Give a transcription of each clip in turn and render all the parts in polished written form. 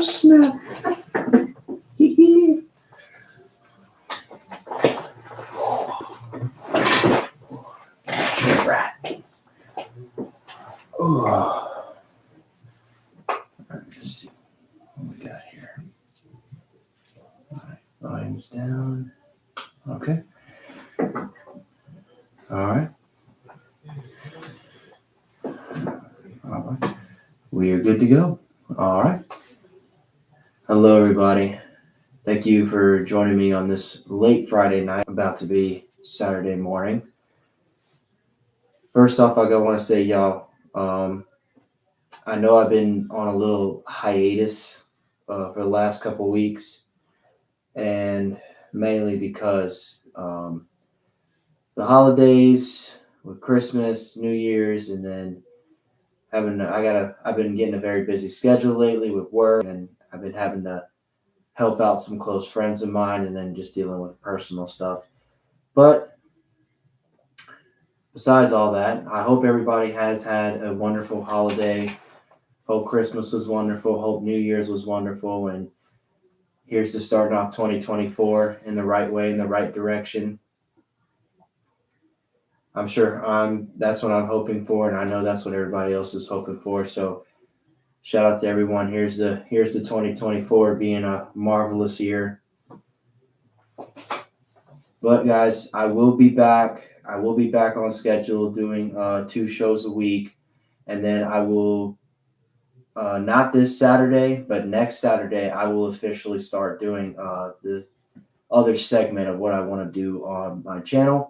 snap. Rat. Oh. Let's see what we got here. All right, volume's down. Okay. All right. We are good to go. All right. Hello, everybody. Thank you for joining me on this late Friday night, about to be Saturday morning. First off, I want to say, y'all, I know I've been on a little hiatus for the last couple weeks, and mainly because the holidays with Christmas, New Year's, and then I've been getting a very busy schedule lately with work, and I've been having to help out some close friends of mine, and then just dealing with personal stuff. But besides all that, I hope everybody has had a wonderful holiday. Hope Christmas was wonderful. Hope New Year's was wonderful. And here's to starting off 2024 in the right way, in the right direction. I'm sure that's what I'm hoping for, and I know that's what everybody else is hoping for. So shout out to everyone. Here's the 2024 being a marvelous year. But guys, I will be back. I will be back on schedule doing 2 shows a week, and then I will not this Saturday, but next Saturday I will officially start doing the other segment of what I want to do on my channel.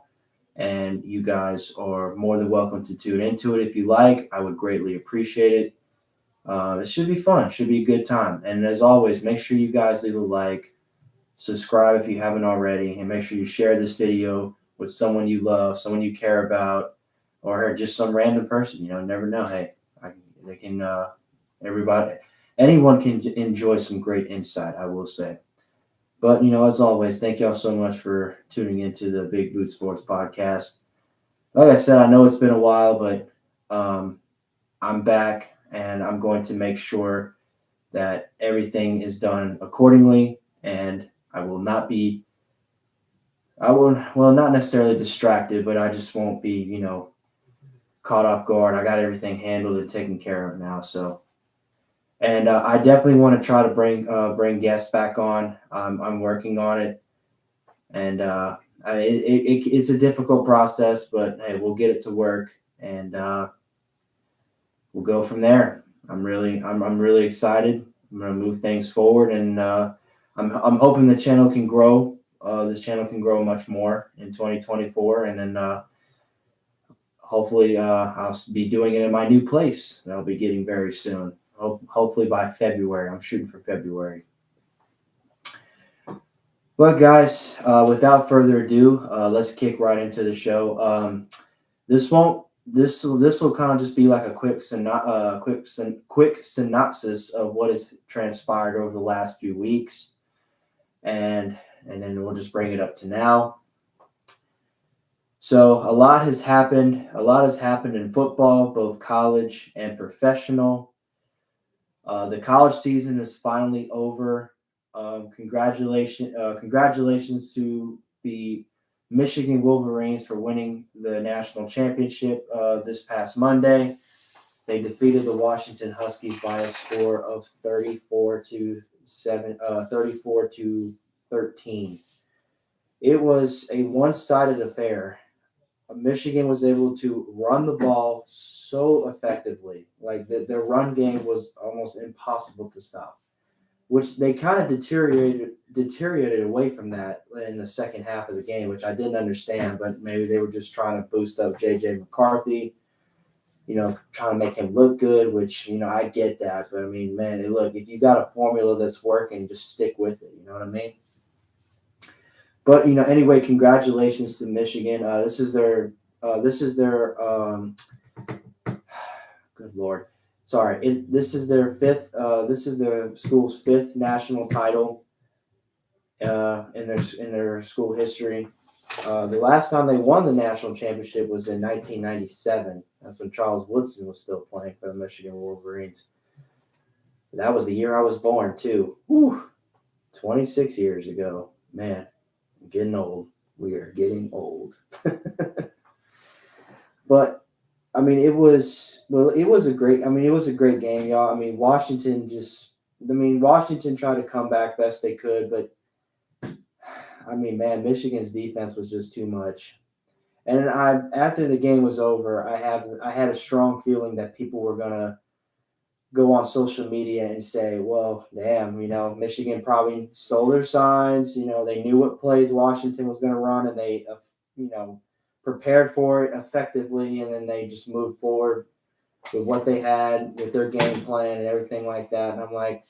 And you guys are more than welcome to tune into it if you like. I would greatly appreciate it. It should be fun. Should be a good time. And as always, make sure you guys leave a like, subscribe if you haven't already, and make sure you share this video with someone you love, someone you care about, or just some random person. Never know. Hey, anyone can enjoy some great insight, I will say. But, as always, thank y'all so much for tuning into the Big Boot Sports Podcast. Like I said, I know it's been a while, but I'm back, and I'm going to make sure that everything is done accordingly, and I will not necessarily distracted, but I just won't be, caught off guard. I got everything handled and taken care of now, so. And I definitely want to try to bring guests back on. I'm working on it, and it's a difficult process, but hey, we'll get it to work, and we'll go from there. I'm really excited. I'm gonna move things forward, and I'm hoping the channel can grow. This channel can grow much more in 2024, and then hopefully I'll be doing it in my new place that I'll be getting very soon. Hopefully by February. I'm shooting for February. But guys, without further ado, let's kick right into the show. This will kind of just be like a quick synopsis of what has transpired over the last few weeks, and then we'll just bring it up to now. So a lot has happened. A lot has happened in football, both college and professional. The college season is finally over. Congratulations to the Michigan Wolverines for winning the national championship this past Monday. They defeated the Washington Huskies by a score of 34-13. It was a one-sided affair. Michigan was able to run the ball so effectively. Like their run game was almost impossible to stop, which they kind of deteriorated away from that in the second half of the game, which I didn't understand, but maybe they were just trying to boost up J.J. McCarthy, trying to make him look good, which, I get that. But, I mean, man, look, if you got a formula that's working, just stick with it. You know what I mean? But, anyway, congratulations to Michigan. This is their good Lord. Sorry. This is their this is the school's 5th national title in their school history. The last time they won the national championship was in 1997. That's when Charles Woodson was still playing for the Michigan Wolverines. That was the year I was born, too. Whew, 26 years ago. Man, I'm getting old. We are getting old. But I mean, it was a great. I mean, it was a great game, y'all. I mean, Washington tried to come back best they could, but I mean, man, Michigan's defense was just too much. And after the game was over, I had a strong feeling that people were gonna go on social media and say, well, damn, Michigan probably stole their signs. They knew what plays Washington was going to run, and they, you know, prepared for it effectively, and then they just moved forward with what they had with their game plan and everything like that. And I'm like,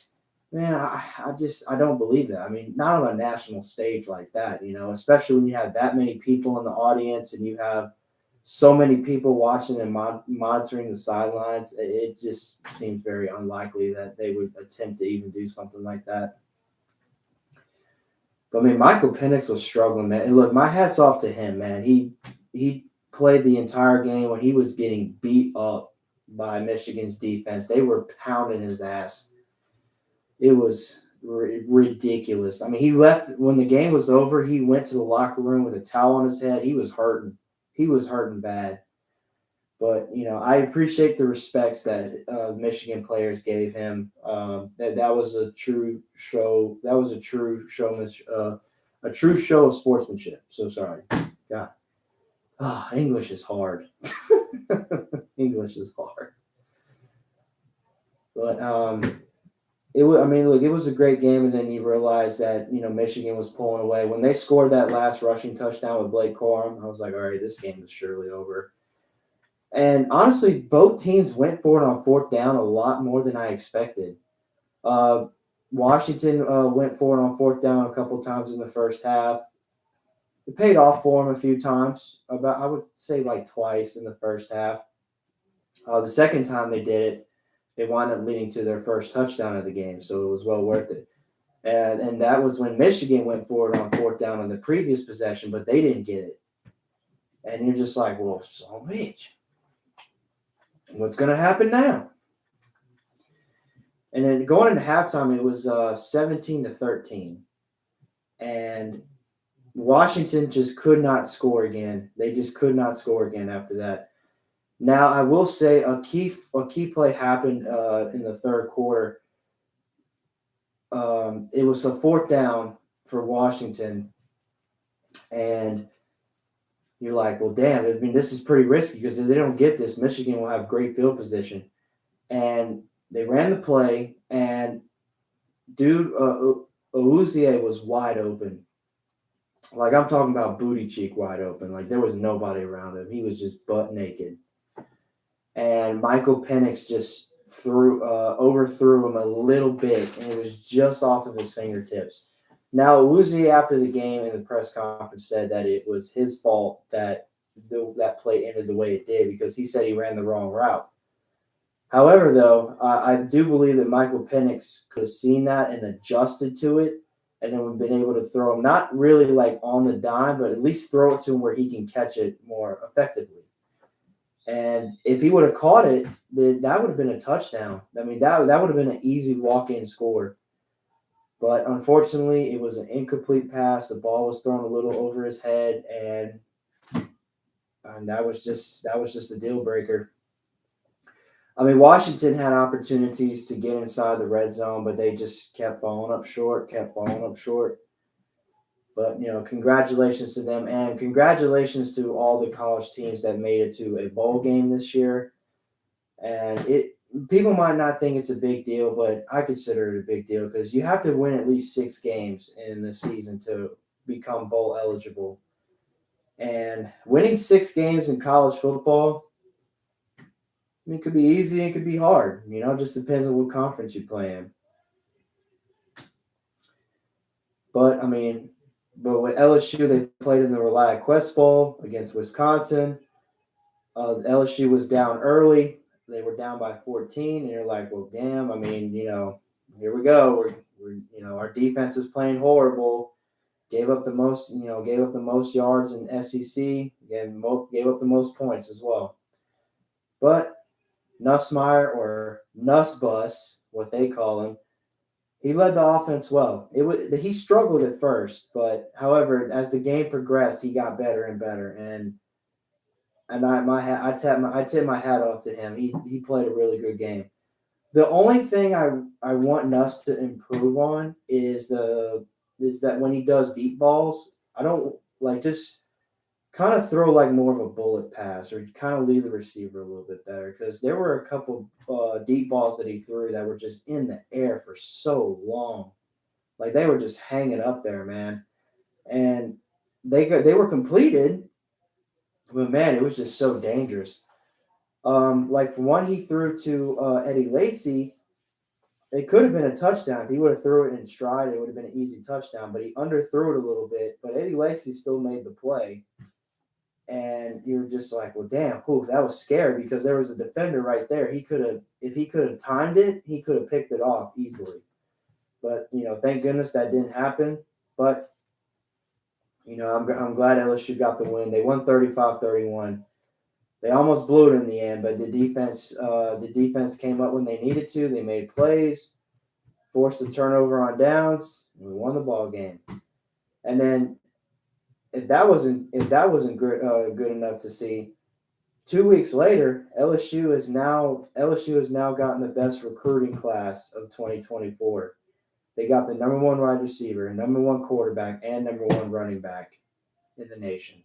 man, I don't believe that. I mean, not on a national stage like that, especially when you have that many people in the audience and you have so many people watching and monitoring the sidelines. It just seems very unlikely that they would attempt to even do something like that. But I mean, Michael Penix was struggling, man. And look, my hat's off to him, man. He played the entire game when he was getting beat up by Michigan's defense. They were pounding his ass. It was ridiculous. I mean, he left when the game was over. He went to the locker room with a towel on his head. He was hurting. He was hurting bad. But I appreciate the respects that Michigan players gave him. That was a true show. That was a true show of sportsmanship. So sorry, God. English is hard. English is hard. But it was. I mean, look, it was a great game, and then you realize that Michigan was pulling away when they scored that last rushing touchdown with Blake Corum. I was like, all right, this game is surely over. And honestly, both teams went for it on fourth down a lot more than I expected. Washington went for it on fourth down a couple times in the first half. It paid off for them a few times. I would say like twice in the first half. The second time they did it, it wound up leading to their first touchdown of the game, so it was well worth it. And that was when Michigan went for it on fourth down on the previous possession, but they didn't get it. And you're just like, well, so bitch. What's going to happen now? And then going into halftime, it was 17-13. And Washington just could not score again. They just could not score again after that. Now, I will say a key play happened in the third quarter. It was a fourth down for Washington. And you're like, well, damn, I mean, this is pretty risky because if they don't get this, Michigan will have great field position. And they ran the play, and dude, Awuzie was wide open. Like, I'm talking about booty cheek wide open. Like, there was nobody around him. He was just butt naked. And Michael Penix just overthrew him a little bit, and it was just off of his fingertips. Now, Awuzie, after the game in the press conference, said that it was his fault that that play ended the way it did because he said he ran the wrong route. However, though, I do believe that Michael Penix could have seen that and adjusted to it, and then we've been able to throw him, not really like on the dime, but at least throw it to him where he can catch it more effectively. And if he would have caught it, that would have been a touchdown. I mean, that would have been an easy walk-in score. But unfortunately, it was an incomplete pass. The ball was thrown a little over his head, and that was just a deal breaker. I mean, Washington had opportunities to get inside the red zone, but they just kept falling up short. But, congratulations to them, and congratulations to all the college teams that made it to a bowl game this year. And people might not think it's a big deal, but I consider it a big deal because you have to win at least 6 games in the season to become bowl eligible. And winning 6 games in college football, it could be easy, it could be hard. It just depends on what conference you play in. But with LSU, they played in the ReliaQuest Bowl against Wisconsin. LSU was down early. They were down by 14, and you're like, well, damn. I mean, here we go. We're our defense is playing horrible. Gave up the most yards in SEC. Gave up the most points as well. But Nussmeier or Nussbus what they call him. He led the offense well. He struggled at first, but however, as the game progressed, he got better and better. And I tip my hat off to him. He played a really good game. The only thing I want us to improve on is that when he does deep balls, I don't like just kind of throw like more of a bullet pass or kind of leave the receiver a little bit better because there were a couple deep balls that he threw that were just in the air for so long, like they were just hanging up there, man, and they were completed, but man, it was just so dangerous. Like from one he threw to Eddie Lacy, it could have been a touchdown if he would have threw it in stride. It would have been an easy touchdown, but he underthrew it a little bit. But Eddie Lacy still made the play. And you're just like, well, damn, oof, that was scary because there was a defender right there. If he could have timed it, he could have picked it off easily. But, thank goodness that didn't happen. But, I'm glad LSU got the win. They won 35-31. They almost blew it in the end, but the defense came up when they needed to. They made plays, forced a turnover on downs, and we won the ball game. And then if that wasn't good enough to see, 2 weeks later, LSU has now gotten the best recruiting class of 2024. They got the number one wide receiver, number one quarterback, and number one running back in the nation.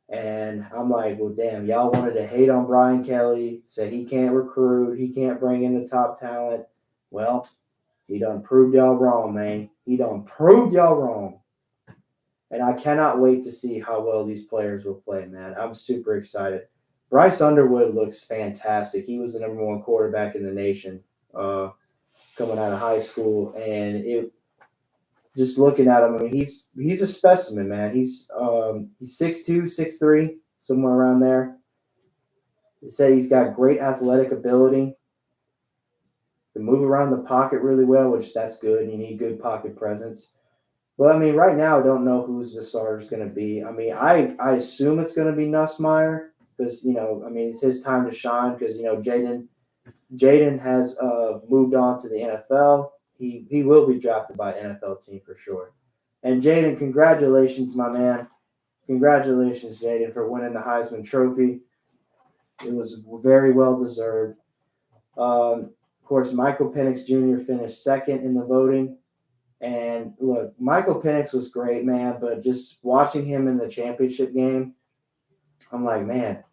And I'm like, well, damn, y'all wanted to hate on Brian Kelly, said he can't recruit, he can't bring in the top talent. Well, he done proved y'all wrong, man. He done proved y'all wrong. And I cannot wait to see how well these players will play, man. I'm super excited. Bryce Underwood looks fantastic. He was the number one quarterback in the nation coming out of high school. And just looking at him, I mean, he's a specimen, man. He's 6'2", 6'3", somewhere around there. He said he's got great athletic ability. Can move around the pocket really well, which that's good. You need good pocket presence. But, I mean, right now I don't know who's the starter's going to be. I mean, I assume it's going to be Nussmeier because, it's his time to shine because, Jaden has moved on to the NFL. He will be drafted by an NFL team for sure. And Jaden, congratulations, my man. Congratulations, Jaden, for winning the Heisman Trophy. It was very well deserved. Of course, Michael Penix Jr. finished second in the voting. And look, Michael Penix was great, man, but just watching him in the championship game, I'm like, man,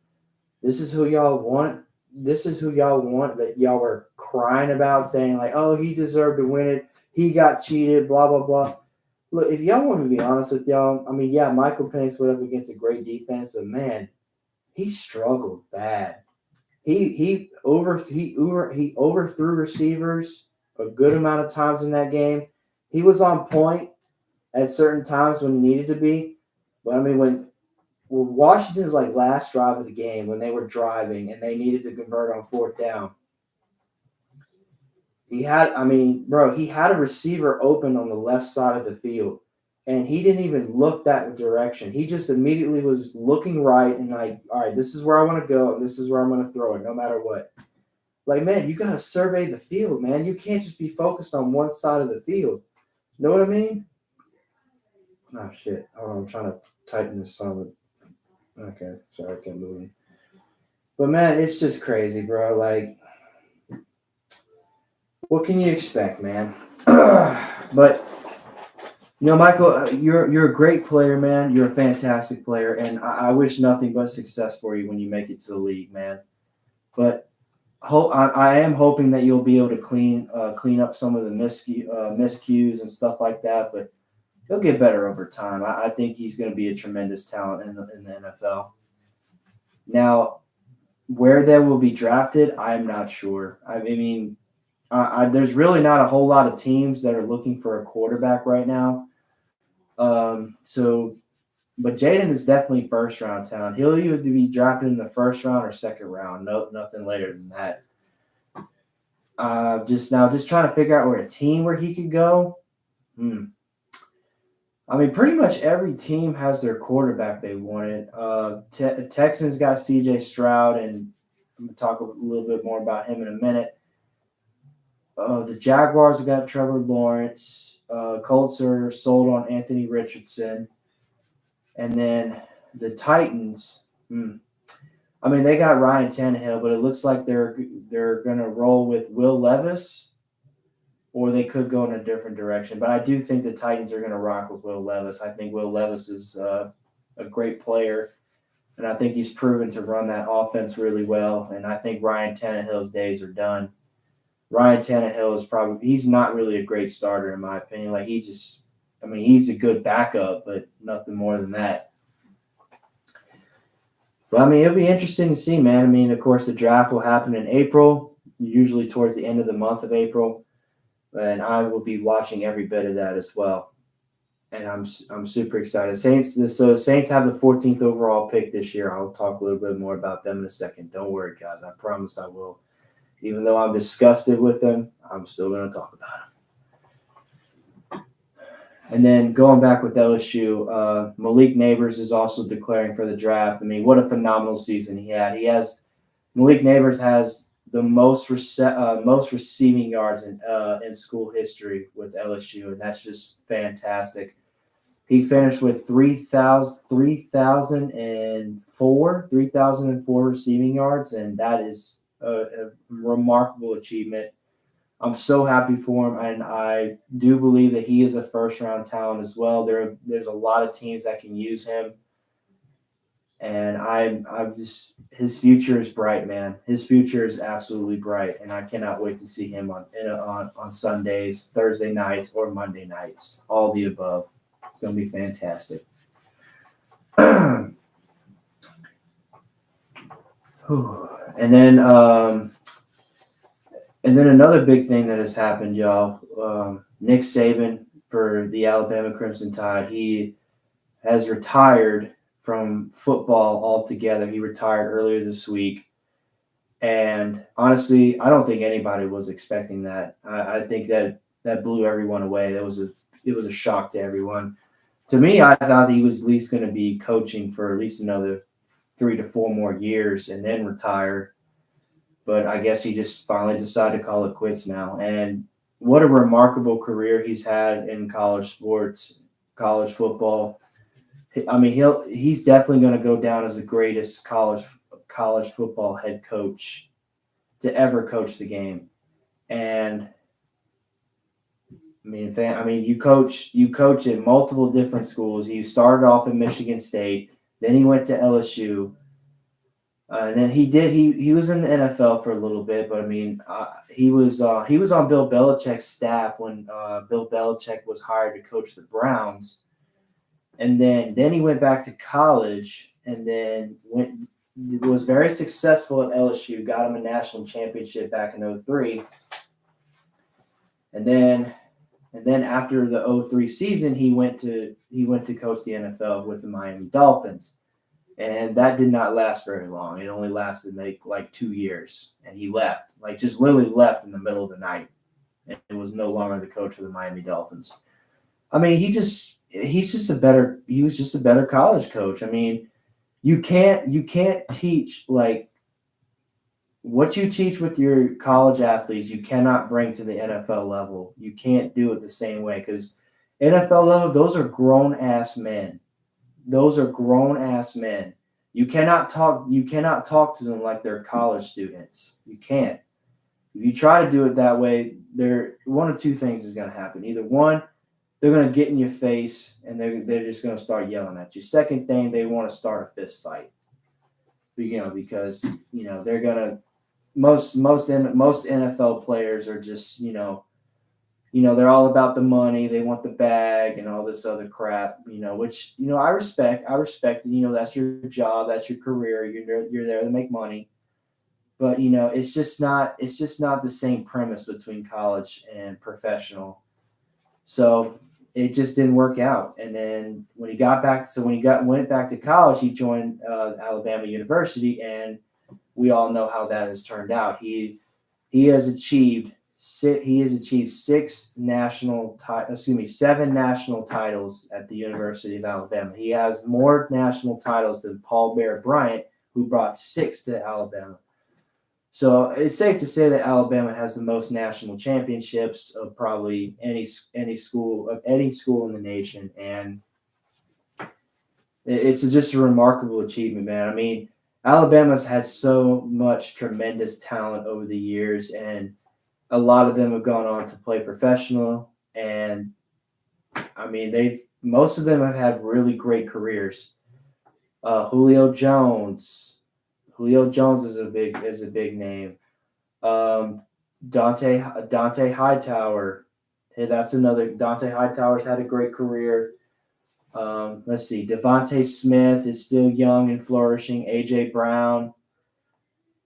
this is who y'all want. This is who y'all want that y'all were crying about, saying like, oh, he deserved to win it. He got cheated, blah, blah, blah. Look, if y'all want to be honest with y'all, I mean, yeah, Michael Penix went up against a great defense, but man, he struggled bad. He overthrew receivers a good amount of times in that game. He was on point at certain times when he needed to be. But, I mean, when Washington's like last drive of the game, when they were driving and they needed to convert on fourth down, he had a receiver open on the left side of the field, and he didn't even look that direction. He just immediately was looking right and like, all right, this is where I want to go. This is where I'm going to throw it no matter what. Like, man, you got to survey the field, man. You can't just be focused on one side of the field. Know what I mean? Oh, shit. Hold on, I'm trying to tighten this on. Okay, sorry, I can't move it. But, man, it's just crazy, bro. Like, what can you expect, man? But, Michael, you're a great player, man. You're a fantastic player, and I wish nothing but success for you when you make it to the league, man. But I am hoping that you'll be able to clean up some of the miscues and stuff like that. But he'll get better over time. I think he's going to be a tremendous talent in the NFL. Now, where they will be drafted, I'm not sure. I mean, there's really not a whole lot of teams that are looking for a quarterback right now. But Jaden is definitely first round talent. He'll either be drafted in the first round or second round. No, nothing later than that. Just trying to figure out where he could go. I mean, pretty much every team has their quarterback they wanted. Texans got C.J. Stroud, and I'm going to talk a little bit more about him in a minute. The Jaguars have got Trevor Lawrence. Colts are sold on Anthony Richardson. And then the Titans, I mean, they got Ryan Tannehill, but it looks like they're going to roll with Will Levis, or they could go in a different direction. But I do think the Titans are going to rock with Will Levis. I think Will Levis is a great player, and I think he's proven to run that offense really well. And I think Ryan Tannehill's days are done. Ryan Tannehill is he's not really a great starter in my opinion. Like he's a good backup, but nothing more than that. But I mean, it'll be interesting to see, man. I mean, of course, the draft will happen in April, usually towards the end of the month of April, and I will be watching every bit of that as well. And I'm super excited. Saints have the 14th overall pick this year. I'll talk a little bit more about them in a second. Don't worry, guys. I promise I will. Even though I'm disgusted with them, I'm still going to talk about them. And then going back with LSU, Malik Nabers is also declaring for the draft. I mean, what a phenomenal season he had. Malik Nabers has the most receiving yards in school history with LSU, and that's just fantastic. He finished with 3,004 receiving yards, and that is a remarkable achievement. I'm so happy for him, and I do believe that he is a first-round talent as well. There's a lot of teams that can use him, and his future is bright, man. His future is absolutely bright, and I cannot wait to see him on Sundays, Thursday nights, or Monday nights, all the above. It's going to be fantastic. And then another big thing that has happened, y'all. Nick Saban for the Alabama Crimson Tide, he has retired from football altogether. He retired earlier this week. And honestly, I don't think anybody was expecting that. I think that blew everyone away. It was a shock to everyone. To me, I thought he was at least going to be coaching for at least another 3 to 4 more years and then retire. But I guess he just finally decided to call it quits now. And what a remarkable career he's had in college sports, college football. I mean, he's definitely going to go down as the greatest college football head coach to ever coach the game. And I mean, you coach in multiple different schools. He started off at Michigan State, then he went to LSU, and then he was in the NFL for a little bit. But I mean, he was on Bill Belichick's staff when Bill Belichick was hired to coach the Browns, and then he went back to college, and then was very successful at LSU. Got him a national championship back in 2003, and then after the 2003 season, he went to coach the NFL with the Miami Dolphins. And that did not last very long. It only lasted like 2 years. And he left, just literally left in the middle of the night. And was no longer the coach of the Miami Dolphins. I mean, he was just a better college coach. I mean, you can't teach what you teach with your college athletes, you cannot bring to the NFL level. You can't do it the same way because NFL level, those are grown-ass men. Those are grown-ass men. You cannot talk to them like they're college students. You can't. If you try to do it that way, one of two things is going to happen. Either one, they're going to get in your face and they're just going to start yelling at you. Second thing, they want to start a fist fight. Because they're going to most NFL players are just they're all about the money. They want the bag and all this other crap. Which I respect. That's your job. That's your career. You're there to make money. But it's just not the same premise between college and professional. So it just didn't work out. And then when he went back to college, he joined Alabama University, and we all know how that has turned out. He has achieved 7 national titles at the University of Alabama. He has more national titles than Paul Bear Bryant, who brought 6 to Alabama. So it's safe to say that Alabama has the most national championships of probably any school in the nation, and it's just a remarkable achievement, man. I mean, Alabama's had so much tremendous talent over the years, and a lot of them have gone on to play professional. And I mean, most of them have had really great careers. Julio Jones. Julio Jones is a big name. Um, Dante Hightower. Hey, that's another. Dante Hightower's had a great career. Let's see. Devontae Smith is still young and flourishing. AJ Brown.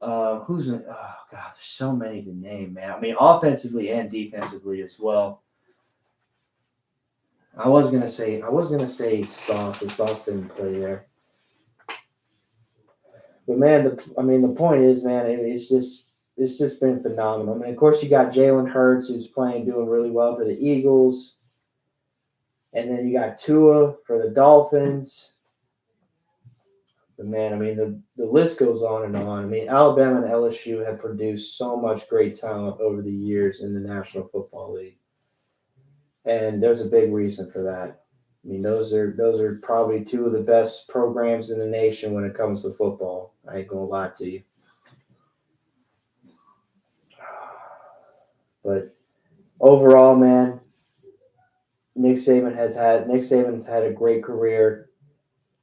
Oh God, there's so many to name, man. I mean, offensively and defensively as well. I was gonna say Sauce, but Sauce didn't play there. But man, the point is, man, it's just been phenomenal. I mean, of course, you got Jalen Hurts, who's doing really well for the Eagles, and then you got Tua for the Dolphins. But man, I mean, the list goes on and on. I mean, Alabama and LSU have produced so much great talent over the years in the National Football League, and there's a big reason for that. I mean, those are probably two of the best programs in the nation when it comes to football. I ain't gonna lie to you. But overall, man, Nick Saban's had a great career.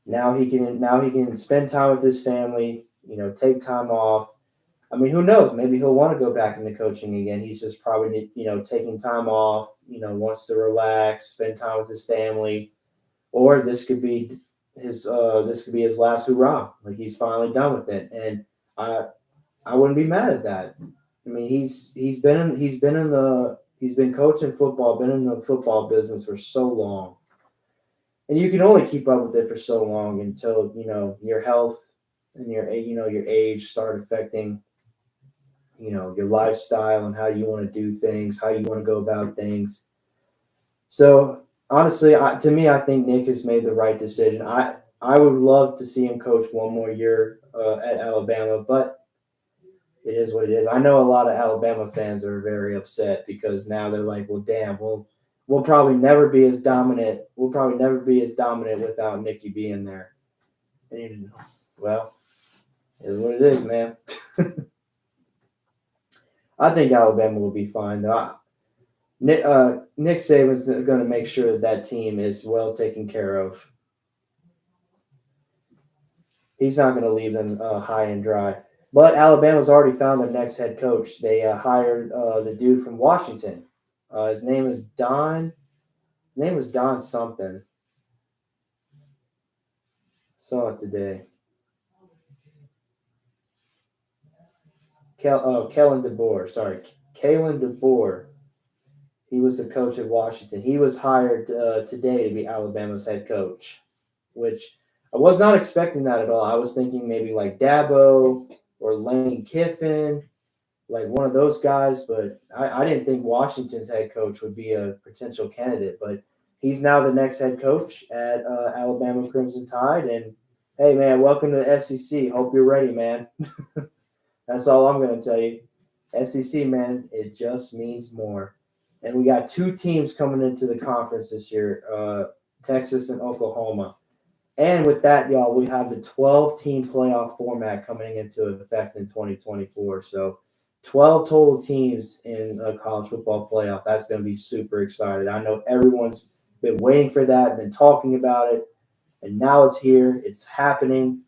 Now he can spend time with his family, take time off. I mean, who knows? Maybe he'll want to go back into coaching again. He's just probably, taking time off, wants to relax, spend time with his family. Or this could be his his last hurrah. Like, he's finally done with it. And I wouldn't be mad at that. I mean, he's been coaching football, been in the football business for so long. And you can only keep up with it for so long until, your health and your age start affecting, your lifestyle and how you want to do things, how you want to go about things. So honestly, to me, I think Nick has made the right decision. I would love to see him coach one more year at Alabama, but it is what it is. I know a lot of Alabama fans are very upset because now they're like, well, damn, we'll probably never be as dominant. We'll probably never be as dominant without Nicky being there. And well, it is what it is, man. I think Alabama will be fine, though. Nick Saban's going to make sure that team is well taken care of. He's not going to leave them high and dry. But Alabama's already found their next head coach. They hired the dude from Washington. His name is Don. His name was Don something. Saw it today. Kalen DeBoer. Sorry, Kalen DeBoer. He was the coach at Washington. He was hired today to be Alabama's head coach, which I was not expecting that at all. I was thinking maybe like Dabo or Lane Kiffin, like one of those guys, but I didn't think Washington's head coach would be a potential candidate. But he's now the next head coach at Alabama Crimson Tide. And, hey, man, welcome to the SEC. Hope you're ready, man. That's all I'm going to tell you. SEC, man, it just means more. And we got two teams coming into the conference this year, Texas and Oklahoma. And with that, y'all, we have the 12-team playoff format coming into effect in 2024. So 12 total teams in a college football playoff. That's going to be super excited. I know everyone's been waiting for that, been talking about it, and now it's here. It's happening.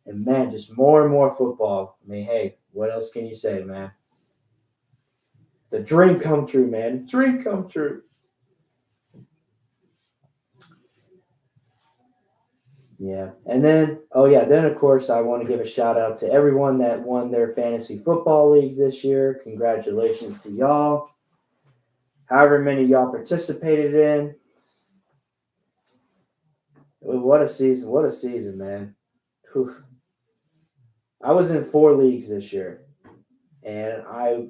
And, man, just more and more football. I mean, hey, what else can you say, man? It's a dream come true, man. Dream come true. Yeah. And then, of course, I want to give a shout out to everyone that won their fantasy football leagues this year. Congratulations to y'all. However many y'all participated in. What a season. What a season, man. Whew. I was in 4 leagues this year, and I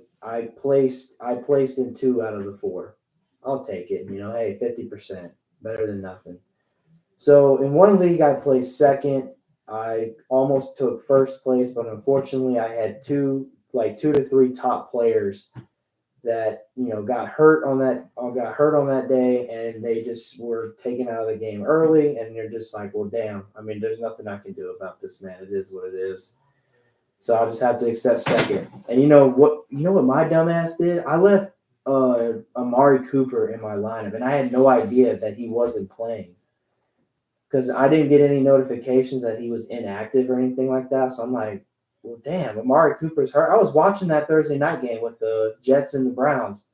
placed in 2 out of the 4. I'll take it. Hey, 50%. Better than nothing. So in one league, I placed second. I almost took first place, but unfortunately, I had two like 2 to 3 top players that got hurt on that day, and they just were taken out of the game early, and you're just like, well, damn. I mean, there's nothing I can do about this, man. It is what it is. So I just have to accept second. And you know what my dumbass did? I left Amari Cooper in my lineup, and I had no idea that he wasn't playing because I didn't get any notifications that he was inactive or anything like that. So I'm like, well, damn, Amari Cooper's hurt. I was watching that Thursday night game with the Jets and the Browns,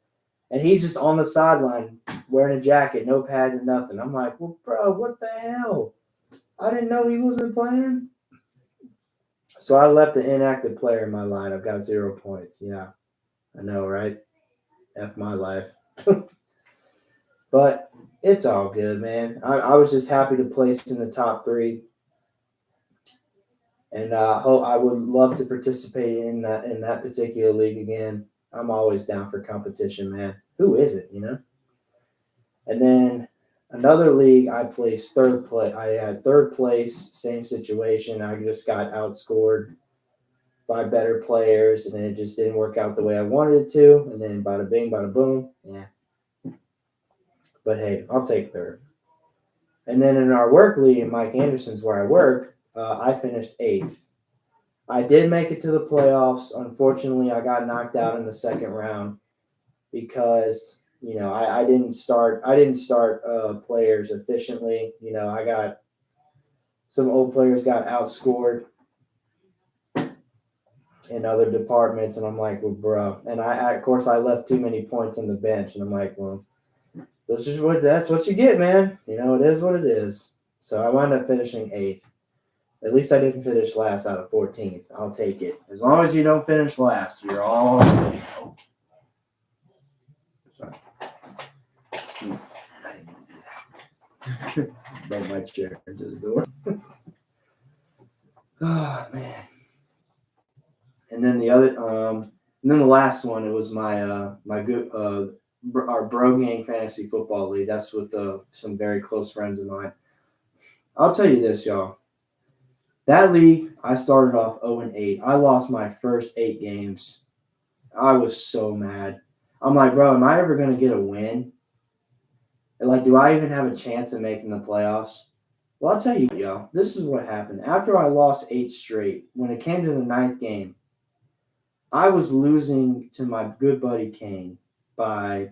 and he's just on the sideline wearing a jacket, no pads and nothing. I'm like, well, bro, what the hell? I didn't know he wasn't playing. So I left an inactive player in my lineup, got 0 points. Yeah, I know, right? F my life. But it's all good, man. I was just happy to place in the top 3. And I would love to participate in that particular league again. I'm always down for competition, man. Who is it, And then another league, I placed third place. I had third place, same situation. I just got outscored by better players, and it just didn't work out the way I wanted it to. And then bada bing, bada boom. Yeah. But hey, I'll take third. And then in our work league, in Mike Anderson's where I work, I finished 8th. I did make it to the playoffs. Unfortunately, I got knocked out in the second round because I didn't start players efficiently. I got some old players got outscored in other departments, and I'm like, well, bro. And of course I left too many points on the bench, and I'm like, well, that's what you get, man. It is what it is. So I wound up finishing 8th. At least I didn't finish last out of 14th. I'll take it. As long as you don't finish last, you're all good. Oh. Sorry. I didn't do that. Bump my chair into the door. Oh, man. And then the last one, it was my good our Bro Gang Fantasy Football League. That's with some very close friends of mine. I'll tell you this, y'all. That league, I started off 0-8. I lost my first 8 games. I was so mad. I'm like, bro, am I ever going to get a win? Like, do I even have a chance of making the playoffs? Well, I'll tell you, y'all, this is what happened. After I lost 8 straight, when it came to the 9th game, I was losing to my good buddy Kane by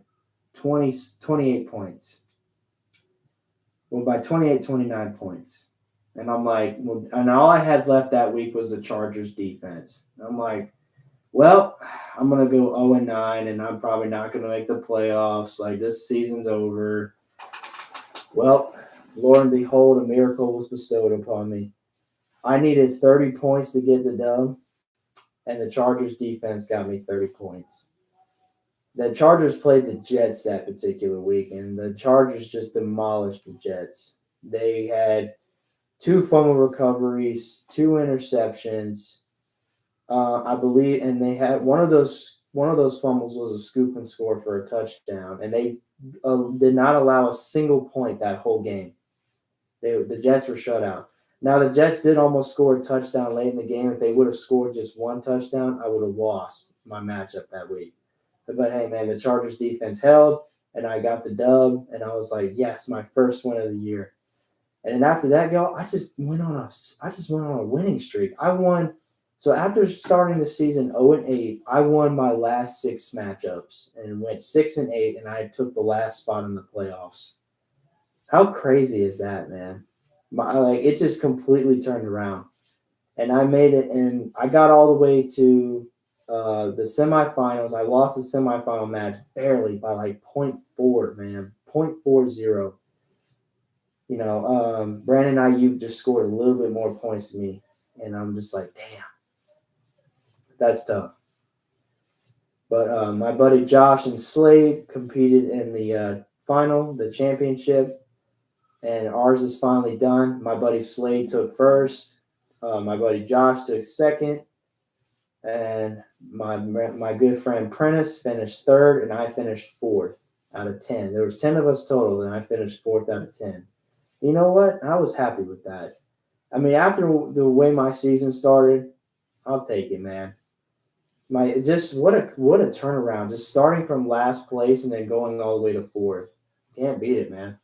28 points. Well, by 28, 29 points. And I'm like, well, and all I had left that week was the Chargers defense. And I'm like, well, I'm going to go 0-9, and I'm probably not going to make the playoffs. Like, this season's over. Well, lo and behold, a miracle was bestowed upon me. I needed 30 points to get the dub, and the Chargers defense got me 30 points. The Chargers played the Jets that particular week, and the Chargers just demolished the Jets. They had 2 fumble recoveries, 2 interceptions, I believe, and they had one of those fumbles was a scoop and score for a touchdown, and they did not allow a single point that whole game. The Jets were shut out. Now, the Jets did almost score a touchdown late in the game. If they would have scored just 1 touchdown, I would have lost my matchup that week. But hey, man, the Chargers defense held, and I got the dub, and I was like, yes, my first win of the year. And then after that, y'all, I just went on a winning streak. I won. So after starting the season 0-8, I won my last 6 matchups and went 6-8, and I took the last spot in the playoffs. How crazy is that, man? It just completely turned around, and I made it. And I got all the way to the semifinals. I lost the semifinal match barely by like 0.4, man, 0.40. Brandon Ayuk just scored a little bit more points than me, and I'm just like, damn, that's tough. But my buddy Josh and Slade competed in the final, the championship, and ours is finally done. My buddy Slade took first. My buddy Josh took second, and my good friend Prentice finished third, and I finished 4th out of 10. There was 10 of us total, and I finished 4th out of 10. You know what? I was happy with that. I mean, after the way my season started, I'll take it, man. just what a turnaround. Just starting from last place and then going all the way to fourth. Can't beat it, man.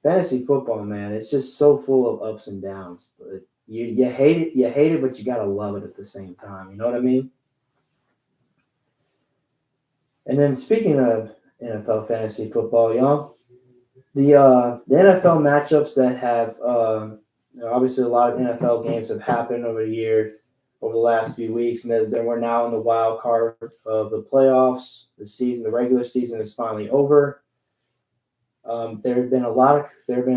Fantasy football, man, it's just so full of ups and downs. But you hate it, but you gotta love it at the same time. You know what I mean? And then speaking of NFL fantasy football, y'all, the NFL matchups that have obviously a lot of NFL games have happened over the last few weeks, and then we're now in the wild card of the playoffs. The regular season is finally over. There have been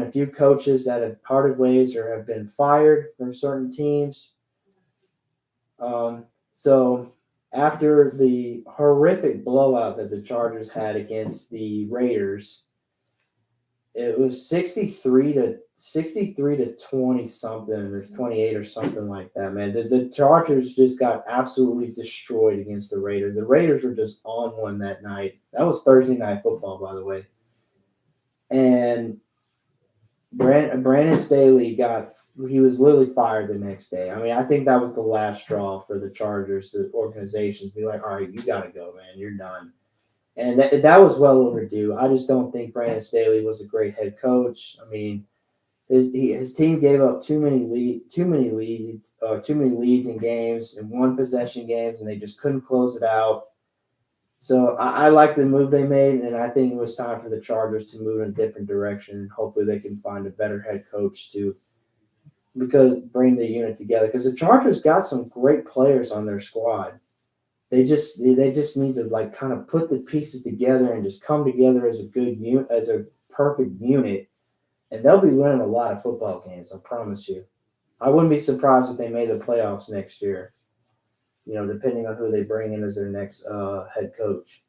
a few coaches that have parted ways or have been fired from certain teams. So after the horrific blowout that the Chargers had against the Raiders, it was 63 to 20 something or 28 or something like that, man. The Chargers just got absolutely destroyed against the Raiders. The Raiders were just on one that night. That was Thursday Night Football, by the way. And Brandon Staley he was literally fired the next day. I mean, I think that was the last straw for the Chargers, the organizations, be like, all right, you got to go, man. You're done. And that was well overdue. I just don't think Brandon Staley was a great head coach. I mean, his team gave up too many leads in games, in one possession games, and they just couldn't close it out. So I like the move they made, and I think it was time for the Chargers to move in a different direction. Hopefully, they can find a better head coach to bring the unit together. Because the Chargers got some great players on their squad. They just need to like kind of put the pieces together and just come together as a good unit, as a perfect unit, and they'll be winning a lot of football games. I promise you. I wouldn't be surprised if they made the playoffs next year. You know, depending on who they bring in as their next head coach.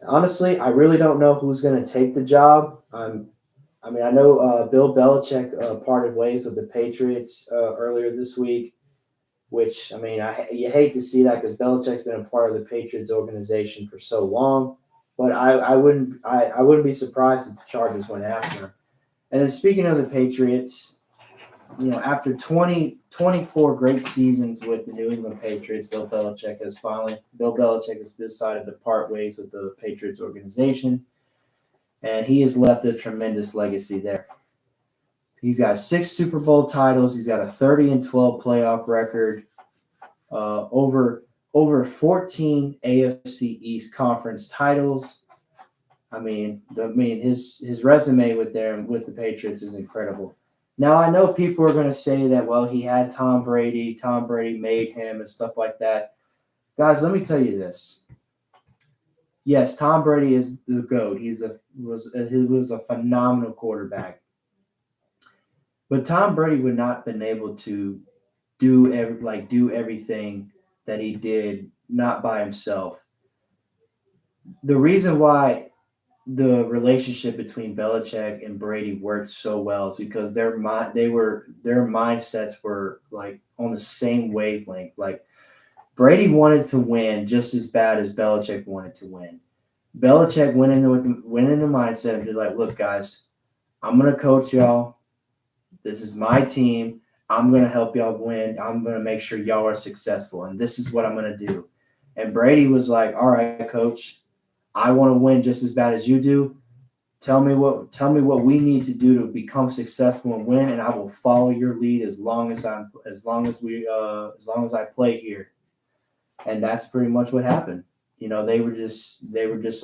Honestly, I really don't know who's going to take the job. I know Bill Belichick parted ways with the Patriots earlier this week, which, I mean, you hate to see that because Belichick's been a part of the Patriots organization for so long. But I wouldn't be surprised if the Chargers went after him. And then speaking of the Patriots, you know, after 24 great seasons with the New England Patriots, Bill Belichick has decided to part ways with the Patriots organization, and he has left a tremendous legacy there. He's got 6 Super Bowl titles. He's got a 30-12 playoff record, over 14 AFC East Conference titles. I mean, his resume with the Patriots is incredible. Now, I know people are going to say that, well, he had Tom Brady. Tom Brady made him and stuff like that. Guys, let me tell you this. Yes, Tom Brady is the GOAT. He was a phenomenal quarterback. But Tom Brady would not have been able to do everything that he did, not by himself. The reason why the relationship between Belichick and Brady worked so well is because their mindsets were like on the same wavelength. Like Brady wanted to win just as bad as Belichick wanted to win. Belichick went in the mindset and be like, look, guys, I'm gonna coach y'all. This is my team. I'm gonna help y'all win. I'm gonna make sure y'all are successful, and this is what I'm gonna do. And Brady was like, all right, coach, I want to win just as bad as you do. Tell me what we need to do to become successful and win, and I will follow your lead as long as I play here. And that's pretty much what happened. You know, they were just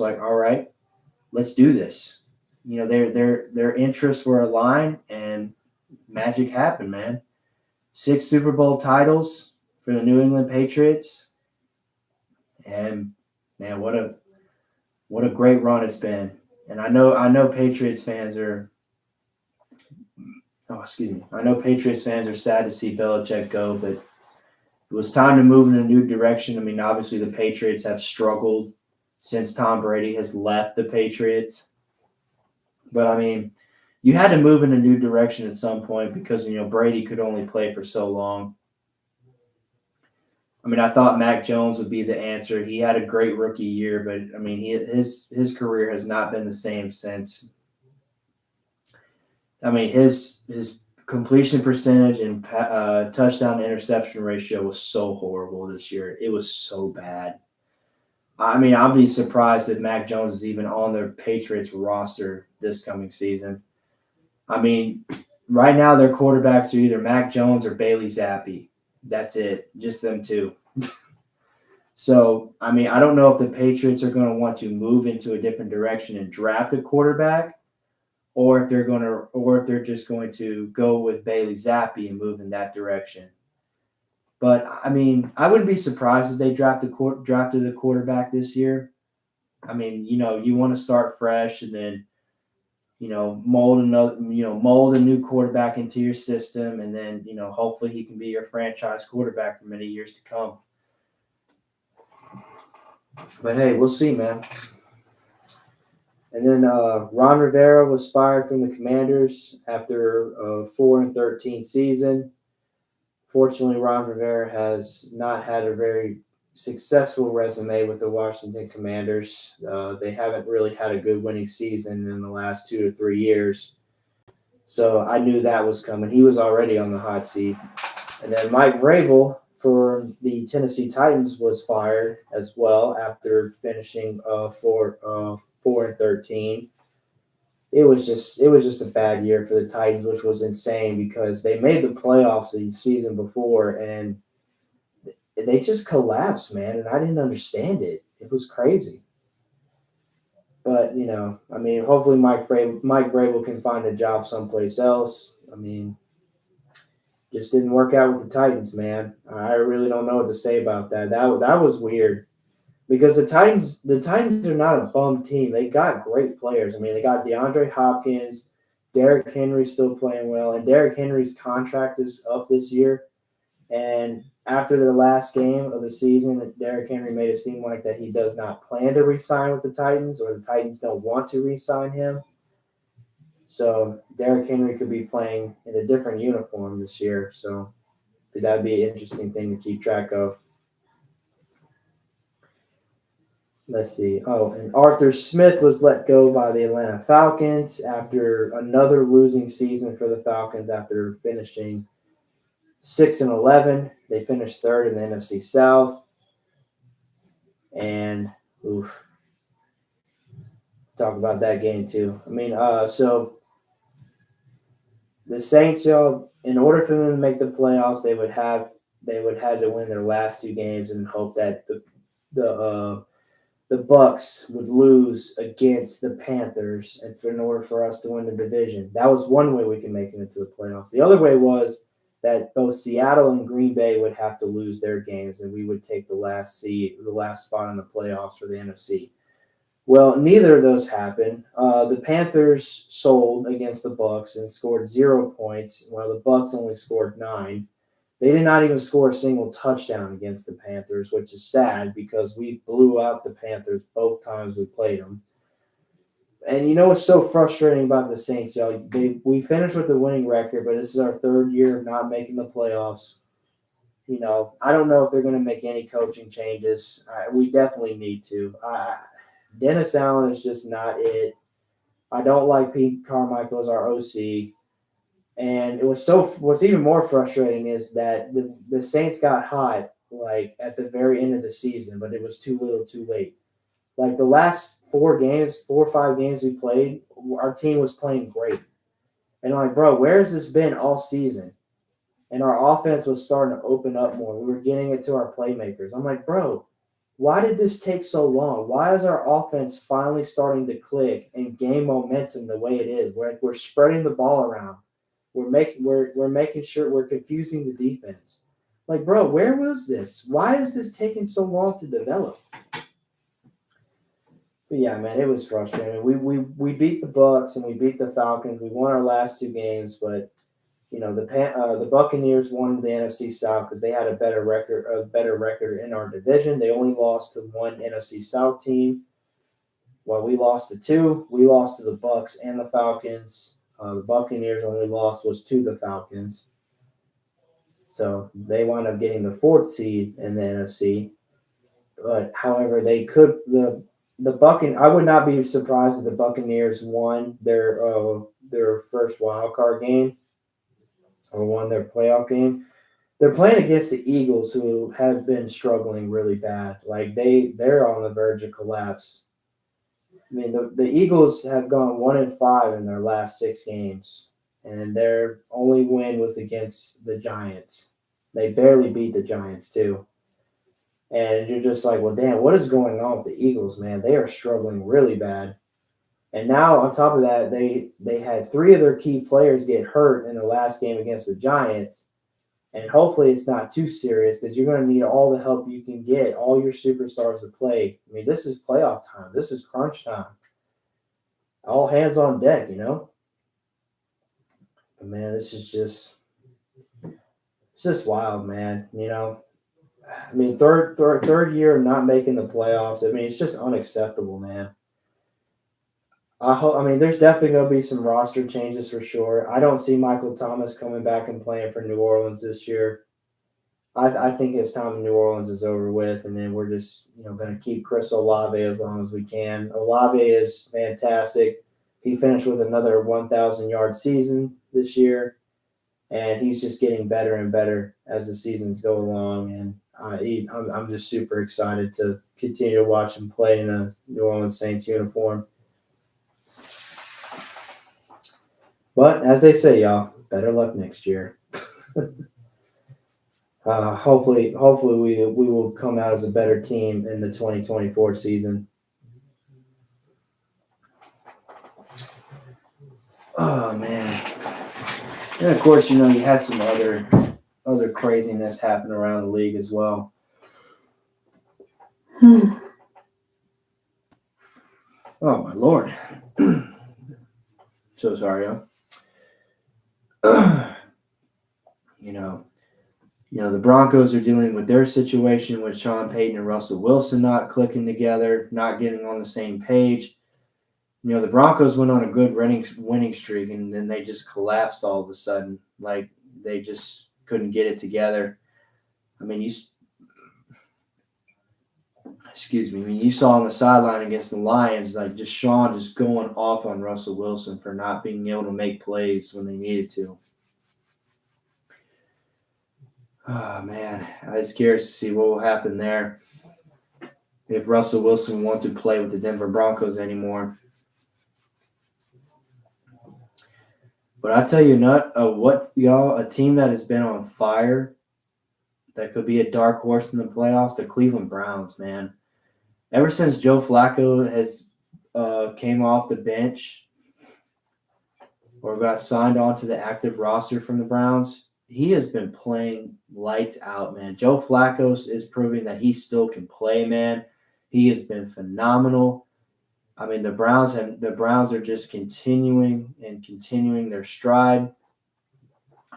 like, all right, let's do this. You know, their interests were aligned, and magic happened, man. 6 Super Bowl titles for the New England Patriots, and man, what a great run it's been. And I know Patriots fans are I know Patriots fans are sad to see Belichick go, but it was time to move in a new direction. I mean, obviously the Patriots have struggled since Tom Brady has left the Patriots. But I mean, you had to move in a new direction at some point because, you know, Brady could only play for so long. I mean, I thought Mac Jones would be the answer. He had a great rookie year, but I mean, his career has not been the same since. I mean, his completion percentage and touchdown interception ratio was so horrible this year. It was so bad. I mean, I'll be surprised if Mac Jones is even on the Patriots roster this coming season. I mean, right now their quarterbacks are either Mac Jones or Bailey Zappi. That's it. Just them two. So, I mean, I don't know if the Patriots are going to want to move into a different direction and draft a quarterback, or if they're just going to go with Bailey Zappi and move in that direction. But I mean, I wouldn't be surprised if they drafted a quarterback this year. I mean, you want to start fresh and then, mold a new quarterback into your system, and then, hopefully he can be your franchise quarterback for many years to come. But hey, we'll see, man. And then Ron Rivera was fired from the Commanders after a 4-13 season. Fortunately, Ron Rivera has not had a very successful resume with the Washington Commanders. They haven't really had a good winning season in the last 2 to 3 years. So I knew that was coming. He was already on the hot seat. And then Mike Vrabel for the Tennessee Titans was fired as well after finishing 4-13. It was just a bad year for the Titans, which was insane because they made the playoffs the season before and they just collapsed, man, and I didn't understand it. It was crazy. But, I mean, hopefully Mike Vrabel can find a job someplace else. I mean, just didn't work out with the Titans, man. I really don't know what to say about that. That was weird. Because the Titans are not a bum team. They got great players. I mean, they got DeAndre Hopkins, Derrick Henry still playing well, and Derrick Henry's contract is up this year. And after the last game of the season, Derrick Henry made it seem like that he does not plan to re-sign with the Titans, or the Titans don't want to re-sign him. So Derrick Henry could be playing in a different uniform this year. So that'd be an interesting thing to keep track of. Let's see. Oh, and Arthur Smith was let go by the Atlanta Falcons after another losing season for the Falcons after finishing 6-11. They finished third in the NFC South. And, talk about that game too. I mean, so the Saints, in order for them to make the playoffs, they would have to win their last 2 games and hope that the Bucs would lose against the Panthers in order for us to win the division. That was one way we can make it into the playoffs. The other way was that both Seattle and Green Bay would have to lose their games, and we would take the last spot in the playoffs for the NFC. Well, neither of those happened. The Panthers sold against the Bucs and scored 0 points, while the Bucs only scored 9. They did not even score a single touchdown against the Panthers, which is sad because we blew out the Panthers both times we played them. And what's so frustrating about the Saints, y'all? We finished with a winning record, but this is our 3rd year of not making the playoffs. I don't know if they're going to make any coaching changes. We definitely need to. Dennis Allen is just not it. I don't like Pete Carmichael as our OC. And what's even more frustrating is that the Saints got hot like at the very end of the season, but it was too little too late. Like the last 4 or 5 games we played, our team was playing great. And I'm like, bro, where has this been all season? And our offense was starting to open up more. We were getting it to our playmakers. I'm like, bro, why did this take so long? Why is our offense finally starting to click and gain momentum the way it is? We're spreading the ball around. We're making sure we're confusing the defense. Like, bro, where was this? Why is this taking so long to develop? But yeah, man, it was frustrating. We beat the Bucs and we beat the Falcons. We won our last 2 games, but the Buccaneers won the NFC South because they had a better record in our division. They only lost to 1 NFC South team, while we lost to 2. We lost to the Bucs and the Falcons. The Buccaneers only lost was to the Falcons. So they wound up getting the 4th seed in the NFC. But however, they could I would not be surprised if the Buccaneers won their first wild card game. or won their playoff game. They're playing against the Eagles, who have been struggling really bad. Like they're on the verge of collapse. I mean, the Eagles have gone 1-5 in their last 6 games, and their only win was against the Giants. They barely beat the Giants too. And you're just like, well, damn, what is going on with the Eagles, man? They are struggling really bad. And now on top of that, they had 3 of their key players get hurt in the last game against the Giants. And hopefully it's not too serious, because you're going to need all the help you can get, all your superstars to play. I mean, this is playoff time. This is crunch time. All hands on deck, you know? But, man, this is it's just wild, man, you know? I mean, third year of not making the playoffs. I mean, it's just unacceptable, man. I mean, there's definitely going to be some roster changes for sure. I don't see Michael Thomas coming back and playing for New Orleans this year. I think his time in New Orleans is over with, and then we're just going to keep Chris Olave as long as we can. Olave is fantastic. He finished with another 1,000-yard season this year, and he's just getting better and better as the seasons go along. And I'm just super excited to continue to watch him play in a New Orleans Saints uniform. But as they say, y'all, better luck next year. Hopefully we will come out as a better team in the 2024 season. Oh man. And of course, you had some other craziness happen around the league as well. Oh my Lord. So sorry, y'all. The Broncos are dealing with their situation with Sean Payton and Russell Wilson not clicking together, not getting on the same page. The Broncos went on a good winning streak, and then they just collapsed all of a sudden. Like, they just couldn't get it together. I mean, you saw on the sideline against the Lions, like, just Sean just going off on Russell Wilson for not being able to make plays when they needed to. Oh, man. I was curious to see what will happen there if Russell Wilson wants to play with the Denver Broncos anymore. But I tell you, a team that has been on fire that could be a dark horse in the playoffs, the Cleveland Browns, man. Ever since Joe Flacco has came off the bench or got signed onto the active roster from the Browns, he has been playing lights out, man. Joe Flacco is proving that he still can play, man. He has been phenomenal. I mean, the Browns are just continuing their stride.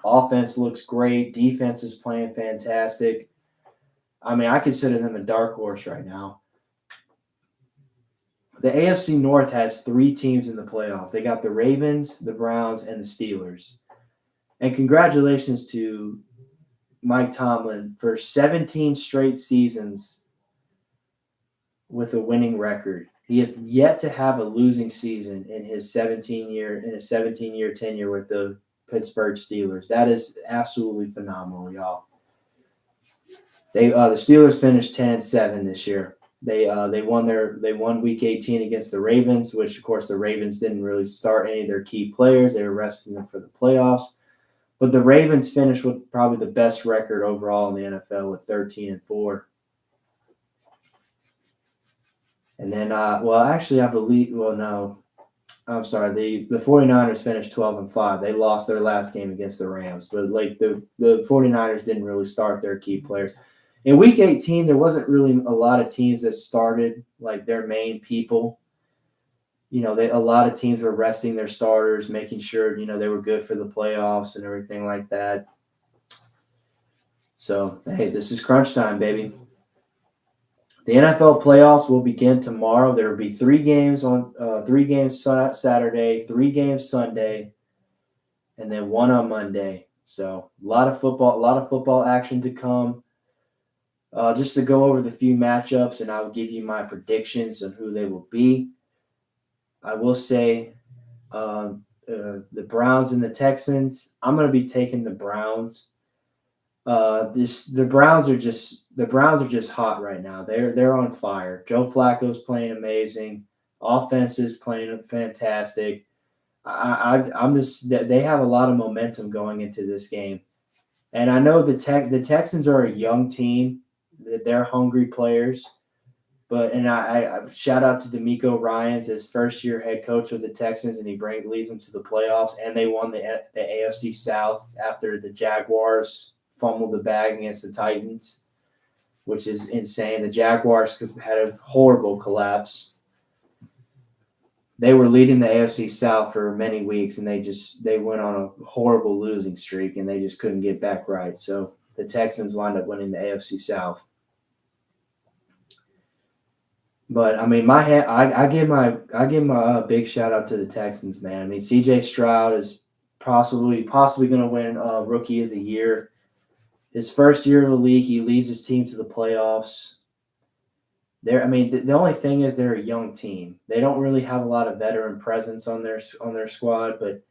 Offense looks great. Defense is playing fantastic. I mean, I consider them a dark horse right now. The AFC North has 3 teams in the playoffs. They got the Ravens, the Browns, and the Steelers. And congratulations to Mike Tomlin for 17 straight seasons with a winning record. He has yet to have a losing season in his 17-year tenure with the Pittsburgh Steelers. That is absolutely phenomenal, y'all. The Steelers finished 10-7 this year. They won Week 18 against the Ravens, which of course the Ravens didn't really start any of their key players. They were resting them for the playoffs. But the Ravens finished with probably the best record overall in the NFL with 13-4. And then, the 49ers finished 12-5. They lost their last game against the Rams, but the 49ers didn't really start their key players. In Week 18, there wasn't really a lot of teams that started like their main people. A lot of teams were resting their starters, making sure, they were good for the playoffs and everything like that. So, hey, this is crunch time, baby. The NFL playoffs will begin tomorrow. There will be 3 games Saturday, 3 games Sunday, and then 1 on Monday. So a lot of football action to come. Just to go over the few matchups, and I will give you my predictions of who they will be. I will say, the Browns and the Texans. I'm going to be taking the Browns. The Browns are just hot right now. They're on fire. Joe Flacco's playing amazing. Offense is playing fantastic. I'm just they have a lot of momentum going into this game, and I know the Texans are a young team. They're hungry players, but I shout out to DeMeco Ryans, his first year head coach of the Texans, and leads them to the playoffs, and they won the AFC South after the Jaguars fumbled the bag against the Titans, which is insane. The Jaguars had a horrible collapse. They were leading the AFC South for many weeks, and they went on a horrible losing streak, and they just couldn't get back right. So the Texans wound up winning the AFC South. But I mean, I give my big shout out to the Texans, man. I mean, C.J. Stroud is possibly going to win Rookie of the Year. His first year in the league, he leads his team to the playoffs. The only thing is they're a young team. They don't really have a lot of veteran presence on their squad, but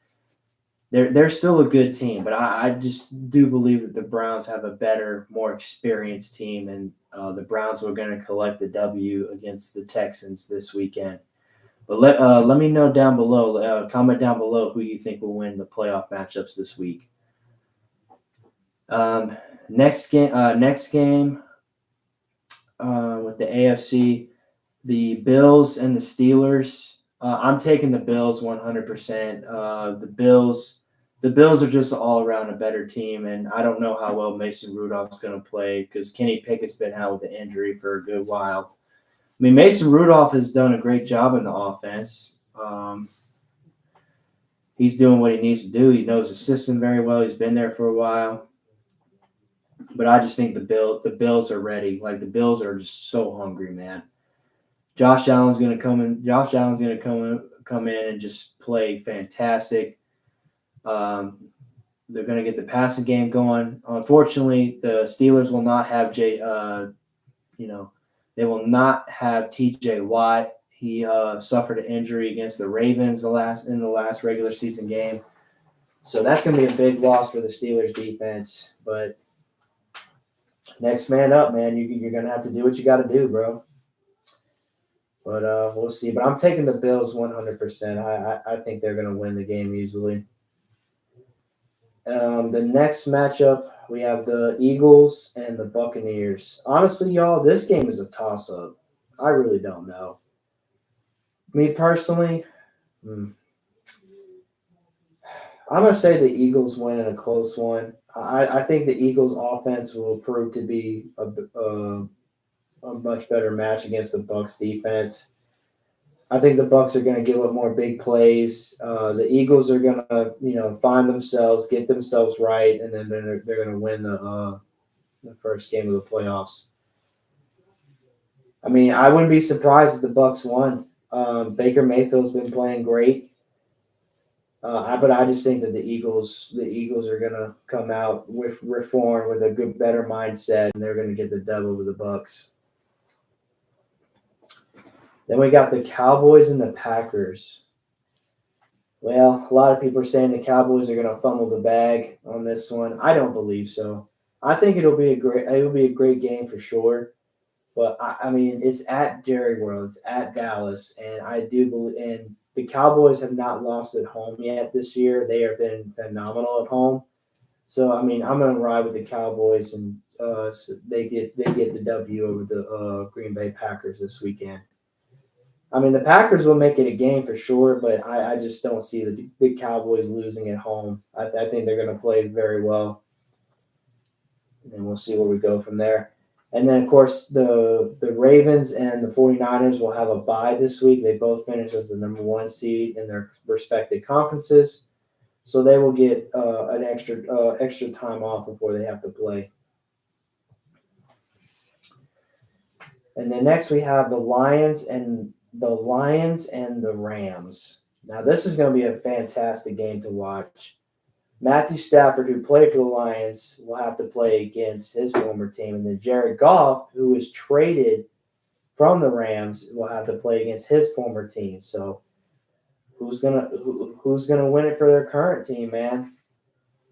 they're still a good team. But I just do believe that the Browns have a better, more experienced team, and the Browns were going to collect the W against the Texans this weekend. But let me know down below. Comment down below who you think will win the playoff matchups this week. Next game. With the AFC, the Bills and the Steelers. I'm taking the Bills 100%. The Bills are just all around a better team, and I don't know how well Mason Rudolph's going to play because Kenny Pickett's been out with an injury for a good while. I mean, Mason Rudolph has done a great job in the offense. He's doing what he needs to do. He knows the system very well. He's been there for a while. But I just think the Bills are ready. Like, the Bills are just so hungry, man. Josh Allen's going to come in. Josh Allen's going to come in and just play fantastic. They're going to get the passing game going. Unfortunately, the Steelers will not have they will not have T.J. Watt. He suffered an injury against the Ravens in the last regular season game. So that's going to be a big loss for the Steelers defense. But next man up, man. You're going to have to do what you got to do, bro. But we'll see. But I'm taking the Bills 100%. I think they're going to win the game easily. The next matchup, we have the Eagles and the Buccaneers. Honestly, y'all, this game is a toss-up. I really don't know. Me personally, I'm going to say the Eagles win in a close one. I think the Eagles' offense will prove to be a much better match against the Bucs defense. I think the Bucs are going to give up more big plays. The Eagles are going to, find themselves, get themselves right, and then they're going to win the first game of the playoffs. I mean, I wouldn't be surprised if the Bucs won. Baker Mayfield's been playing great. But I just think that the Eagles are going to come out with reform, with a better mindset, and they're going to get the dub over the Bucs. Then we got the Cowboys and the Packers. Well, a lot of people are saying the Cowboys are going to fumble the bag on this one. I don't believe so. I think it'll be a great game for sure. But I mean, it's at Jerry World, it's at Dallas, and I do believe. And the Cowboys have not lost at home yet this year. They have been phenomenal at home. So I mean, I'm going to ride with the Cowboys, and so they get the W over the Green Bay Packers this weekend. I mean, the Packers will make it a game for sure, but I just don't see the Cowboys losing at home. I think they're going to play very well, and we'll see where we go from there. And then, of course, the Ravens and the 49ers will have a bye this week. They both finished as the number 1 seed in their respective conferences, so they will get an extra time off before they have to play. And then next we have the Lions and the Rams. Now, this is going to be a fantastic game to watch. Matthew Stafford, who played for the Lions, will have to play against his former team. And then Jared Goff, who was traded from the Rams, will have to play against his former team. So who's gonna win it for their current team, man?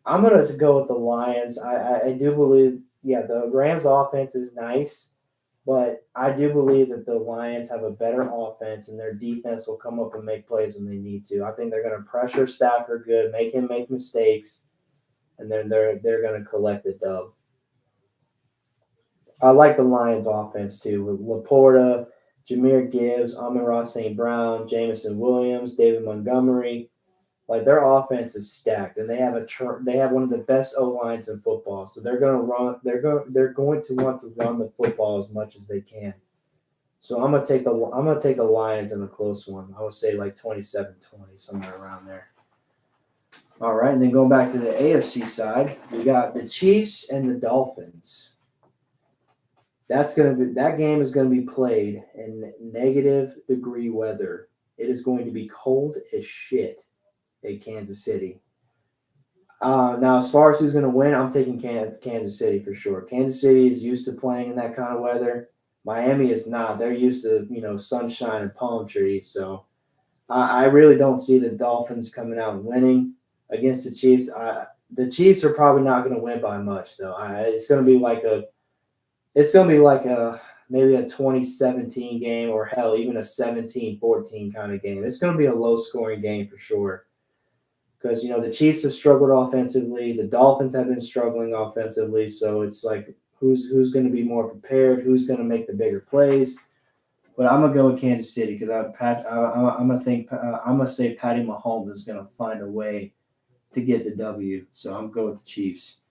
I'm gonna go with the Lions. I do believe, yeah, the Rams' offense is nice, but I do believe that the Lions have a better offense, and their defense will come up and make plays when they need to. I think they're gonna pressure Stafford good, make him make mistakes, and then they're gonna collect the dub. I like the Lions' offense too, with Laporta, Jameer Gibbs, Amon-Ra St. Brown, Jameson Williams, David Montgomery. Like their offense is stacked, and they have one of the best O lines in football. So they're gonna run. They're going to want to run the football as much as they can. So I'm gonna take the Lions in a close one. I would say like 27-20, somewhere around there. All right, and then going back to the AFC side, we got the Chiefs and the Dolphins. That game is gonna be played in -degree weather. It is going to be cold as shit at Kansas City. Now, as far as who's going to win, I'm taking Kansas City for sure. Kansas City is used to playing in that kind of weather. Miami is not. They're used to sunshine and palm trees. So I really don't see the Dolphins coming out and winning against the Chiefs. The Chiefs are probably not going to win by much though. It's going to be like a maybe a 2017 game, or hell, even a 17-14 kind of game. It's going to be a low scoring game for sure. Because the Chiefs have struggled offensively, the Dolphins have been struggling offensively, so it's like who's going to be more prepared, who's going to make the bigger plays. But I'm gonna go with Kansas City because I'm gonna say Patty Mahomes is going to find a way to get the W. So I'm going with the Chiefs.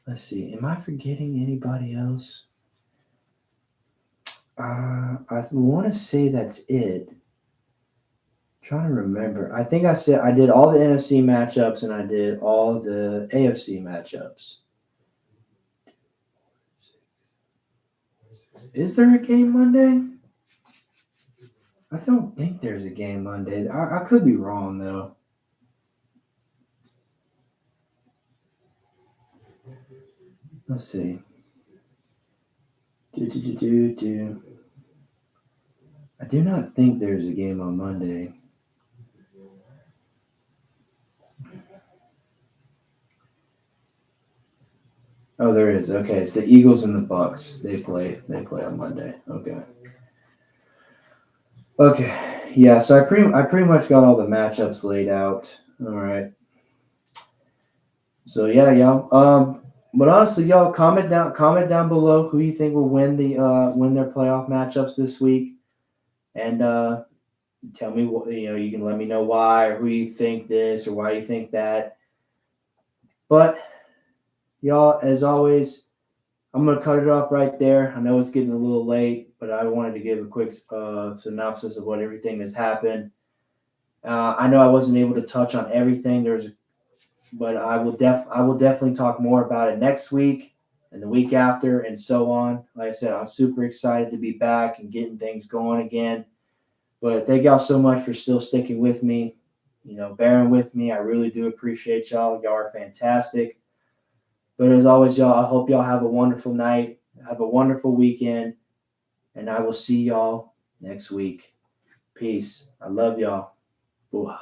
Let's see. Am I forgetting anybody else? I want to say that's it. Trying to remember. I think I said I did all the NFC matchups and I did all the AFC matchups. Is there a game Monday? I don't think there's a game Monday. I could be wrong though. Let's see. I do not think there's a game on Monday. Oh, there is. Okay, it's the Eagles and the Bucks. They play on Monday. Okay. Okay. Yeah, so I pretty much got all the matchups laid out. All right. So yeah, y'all. But honestly, y'all comment down below who you think will win their playoff matchups this week, and tell me what you can let me know why, or who you think this or why you think that. But y'all, as always, I'm going to cut it off right there. I know it's getting a little late, but I wanted to give a quick synopsis of what everything has happened. I know I wasn't able to touch on everything. But I will definitely talk more about it next week and the week after and so on. Like I said, I'm super excited to be back and getting things going again. But thank y'all so much for still sticking with me, bearing with me. I really do appreciate y'all. Y'all are fantastic. But as always, y'all, I hope y'all have a wonderful night, have a wonderful weekend, and I will see y'all next week. Peace. I love y'all. Bye.